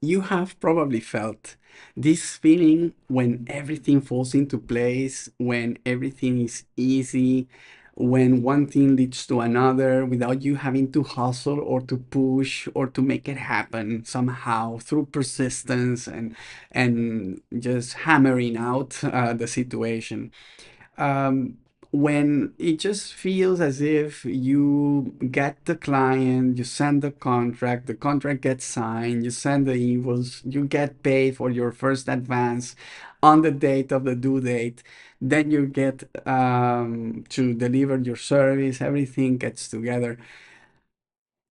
You have probably felt this feeling when everything falls into place, when everything is easy, when one thing leads to another without you having to hustle or to push or to make it happen somehow through persistence and just hammering out the situation. um, when it just feels as if you get the client, you send the contract gets signed, you send the invoice, you get paid for your first advance on the date of the due date, then you get to deliver your service, everything gets together.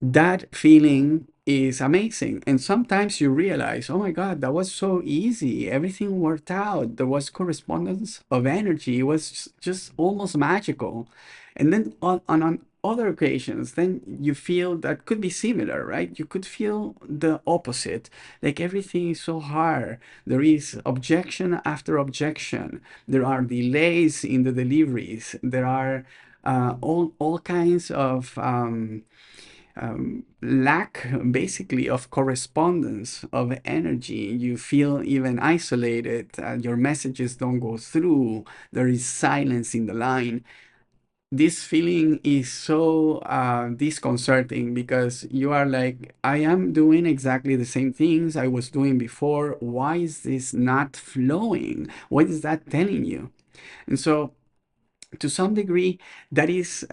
That feeling is amazing. And sometimes you realize, oh my God, that was so easy. Everything worked out. There was correspondence of energy. It was just almost magical. And then on other occasions, then you feel that could be similar, right? You could feel the opposite. Like everything is so hard. There is objection after objection. There are delays in the deliveries. There are all kinds of lack basically of correspondence of energy. You feel even isolated, your messages don't go through, there is silence in the line. This feeling is so disconcerting because you are like, I am doing exactly the same things I was doing before. Why is this not flowing? What is that telling you? And so to some degree, that is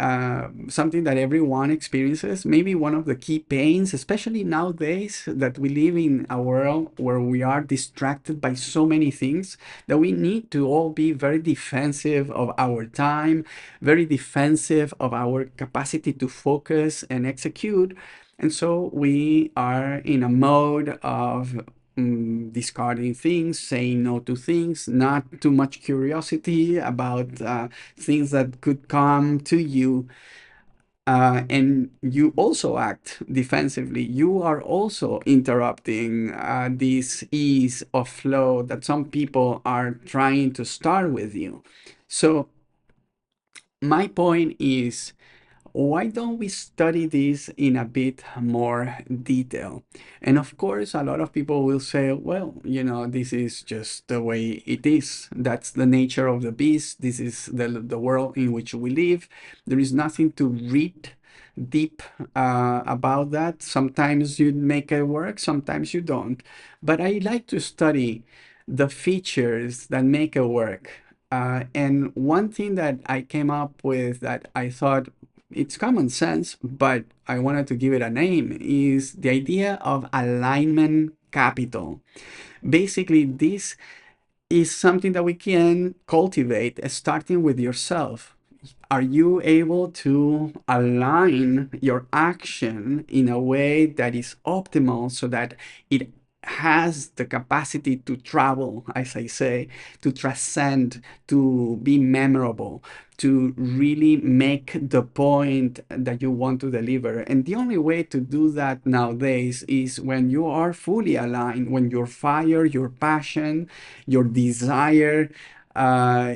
something that everyone experiences. Maybe one of the key pains, especially nowadays that we live in a world where we are distracted by so many things, that we need to all be very defensive of our time, very defensive of our capacity to focus and execute. And so we are in a mode of discarding things, saying no to things, not too much curiosity about things that could come to you. And you also act defensively. You are also interrupting this ease of flow that some people are trying to start with you. So, my point is, why don't we study this in a bit more detail? And of course, a lot of people will say, well, this is just the way it is. That's the nature of the beast. This is the world in which we live. There is nothing to read deep about that. Sometimes you make it work, sometimes you don't. But I like to study the features that make it work. And one thing that I came up with that I thought it's common sense, but I wanted to give it a name, is the idea of alignment capital. Basically, this is something that we can cultivate starting with yourself. Are you able to align your action in a way that is optimal so that it has the capacity to travel, as I say, to transcend, to be memorable, to really make the point that you want to deliver? And the only way to do that nowadays is when you are fully aligned, when your fire, your passion, your desire,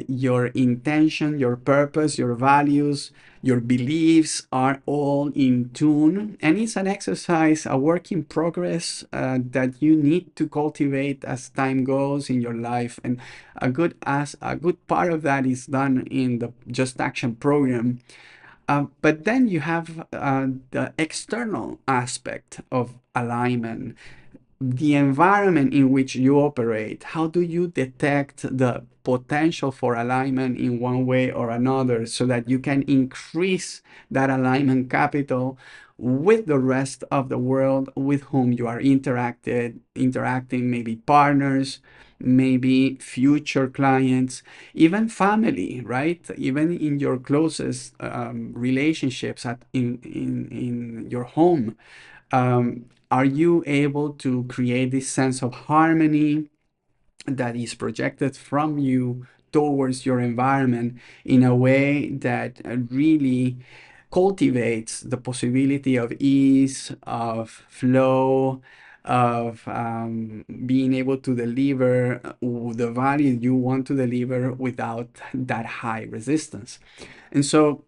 your intention, your purpose, your values, your beliefs are all in tune. And it's an exercise, a work in progress that you need to cultivate as time goes in your life. And a good part of that is done in the Just Action program. But then you have the external aspect of alignment, the environment in which you operate. How do you detect the potential for alignment in one way or another so that you can increase that alignment capital with the rest of the world with whom you are interacting, maybe partners, maybe future clients, even family, right? Even in your closest relationships in your home. Are you able to create this sense of harmony that is projected from you towards your environment in a way that really cultivates the possibility of ease, of flow, of being able to deliver the value you want to deliver without that high resistance? And so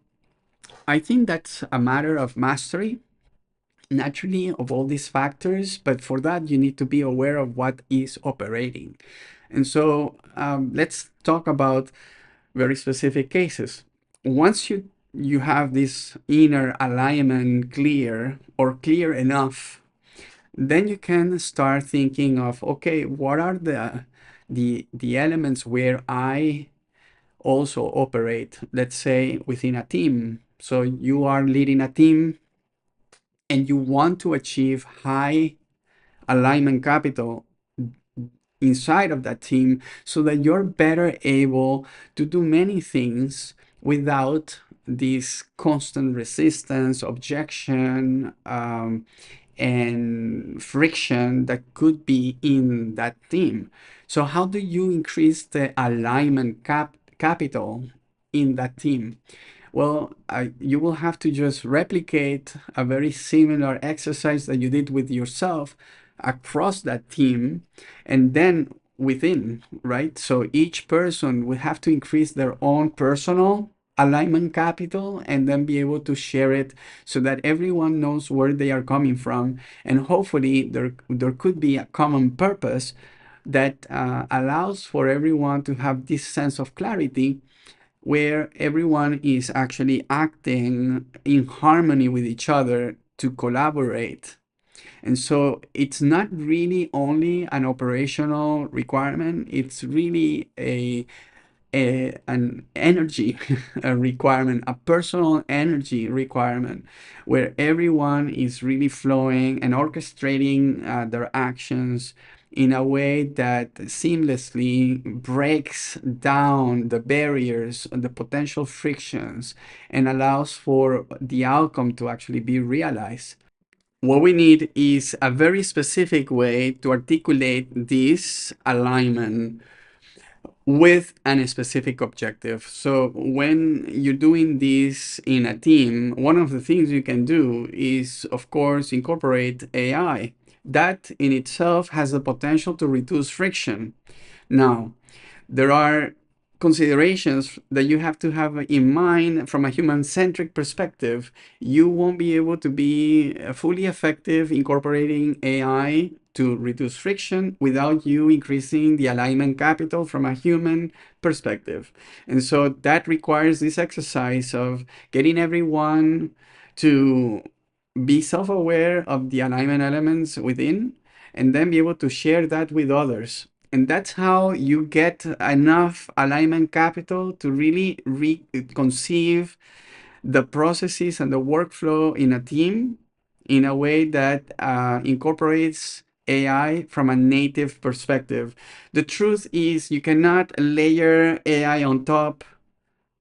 I think that's a matter of mastery. naturally of all these factors, but for that you need to be aware of what is operating. And so let's talk about very specific cases. Once you have this inner alignment clear or clear enough, then you can start thinking of, okay, what are the elements where I also operate, let's say within a team. So you are leading a team and you want to achieve high alignment capital inside of that team so that you're better able to do many things without this constant resistance, objection, and friction that could be in that team. So how do you increase the alignment capital in that team? Well, you will have to just replicate a very similar exercise that you did with yourself across that team and then within, right? So each person will have to increase their own personal alignment capital and then be able to share it so that everyone knows where they are coming from. And hopefully there could be a common purpose that allows for everyone to have this sense of clarity where everyone is actually acting in harmony with each other to collaborate. And so it's not really only an operational requirement, it's really an energy a requirement, a personal energy requirement, where everyone is really flowing and orchestrating their actions in a way that seamlessly breaks down the barriers and the potential frictions and allows for the outcome to actually be realized. What we need is a very specific way to articulate this alignment with a specific objective. So when you're doing this in a team, one of the things you can do is, of course, incorporate AI. That in itself has the potential to reduce friction. Now, there are considerations that you have to have in mind from a human-centric perspective. You won't be able to be fully effective incorporating AI to reduce friction without you increasing the alignment capital from a human perspective. And so that requires this exercise of getting everyone to be self-aware of the alignment elements within and then be able to share that with others. And that's how you get enough alignment capital to really conceive the processes and the workflow in a team in a way that incorporates AI from a native perspective. The truth is, you cannot layer AI on top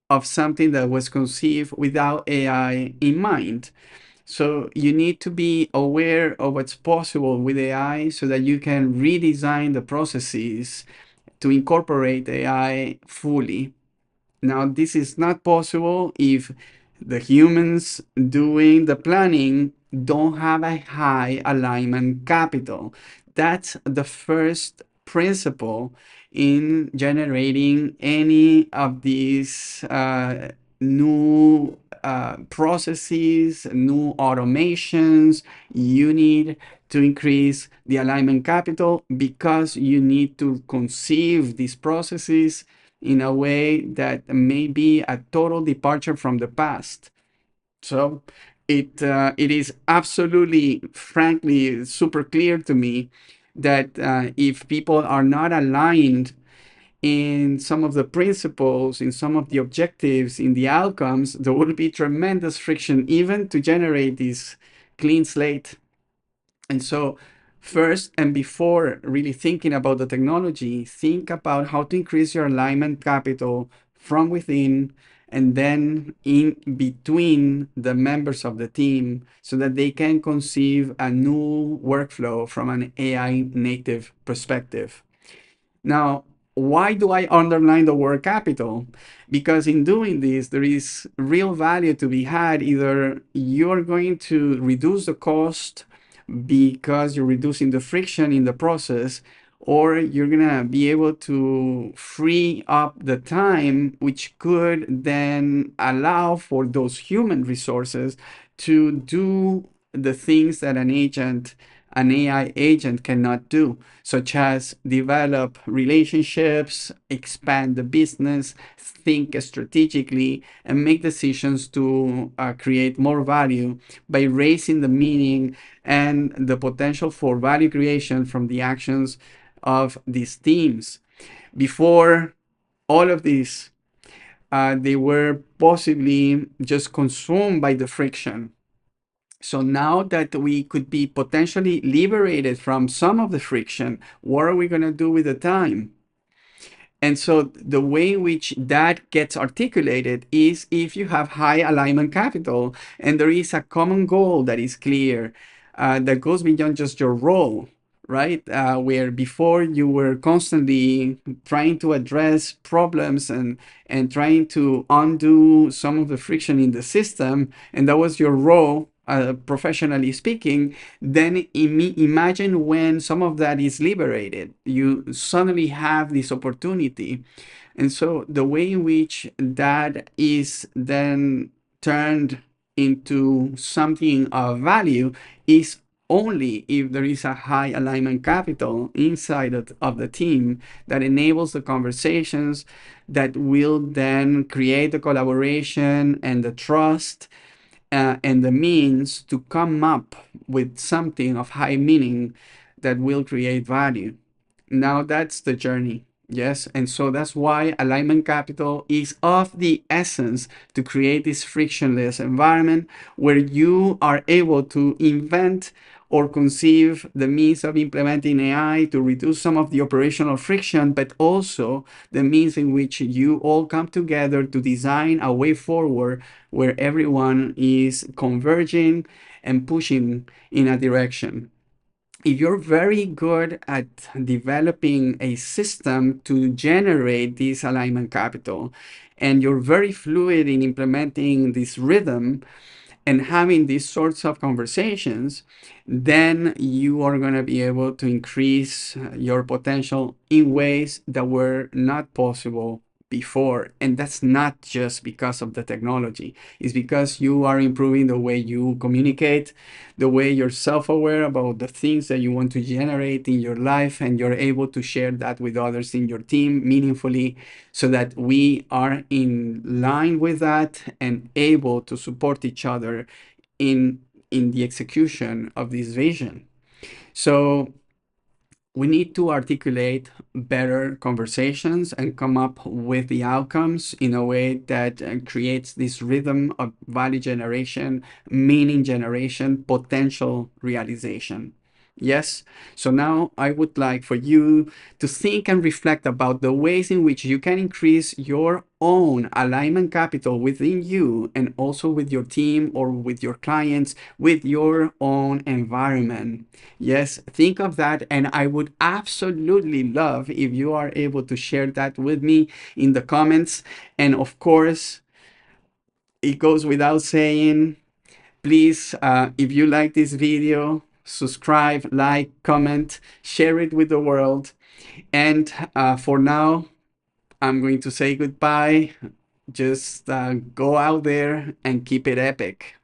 of something that was conceived without AI in mind. So you need to be aware of what's possible with AI so that you can redesign the processes to incorporate AI fully. Now, this is not possible if the humans doing the planning don't have a high alignment capital. That's the first principle in generating any of these new processes, new automations. You need to increase the alignment capital because you need to conceive these processes in a way that may be a total departure from the past. So it is absolutely, frankly, super clear to me that if people are not aligned in some of the principles, in some of the objectives, in the outcomes, there will be tremendous friction even to generate this clean slate. And so first and before really thinking about the technology, think about how to increase your alignment capital from within and then in between the members of the team so that they can conceive a new workflow from an AI native perspective. Now, why do I underline the word capital? Because in doing this, there is real value to be had. Either you're going to reduce the cost because you're reducing the friction in the process, or you're gonna be able to free up the time, which could then allow for those human resources to do the things that an AI agent cannot do, such as develop relationships, expand the business, think strategically, and make decisions to create more value by raising the meaning and the potential for value creation from the actions of these teams. Before all of this, they were possibly just consumed by the friction. So now that we could be potentially liberated from some of the friction, what are we going to do with the time? And so the way in which that gets articulated is if you have high alignment capital and there is a common goal that is clear, that goes beyond just your role, right? Where before you were constantly trying to address problems and trying to undo some of the friction in the system, and that was your role, professionally speaking, then imagine when some of that is liberated, you suddenly have this opportunity. And so the way in which that is then turned into something of value is only if there is a high alignment capital inside of the team that enables the conversations that will then create the collaboration and the trust, and the means to come up with something of high meaning that will create value. Now that's the journey. Yes. And so that's why alignment capital is of the essence to create this frictionless environment where you are able to invent or conceive the means of implementing AI to reduce some of the operational friction, but also the means in which you all come together to design a way forward where everyone is converging and pushing in a direction. If you're very good at developing a system to generate this alignment capital, and you're very fluid in implementing this rhythm and having these sorts of conversations, then you are going to be able to increase your potential in ways that were not possible before. And that's not just because of the technology. It's because you are improving the way you communicate, the way you're self-aware about the things that you want to generate in your life, and you're able to share that with others in your team meaningfully, so that we are in line with that and able to support each other in the execution of this vision. So we need to articulate better conversations and come up with the outcomes in a way that creates this rhythm of value generation, meaning generation, potential realization. Yes. So now I would like for you to think and reflect about the ways in which you can increase your own alignment capital within you and also with your team or with your clients, with your own environment. Yes, think of that. And I would absolutely love if you are able to share that with me in the comments. And of course, it goes without saying, please, if you like this video, subscribe, like, comment, share it with the world. And for now, I'm going to say goodbye. Just go out there and keep it epic.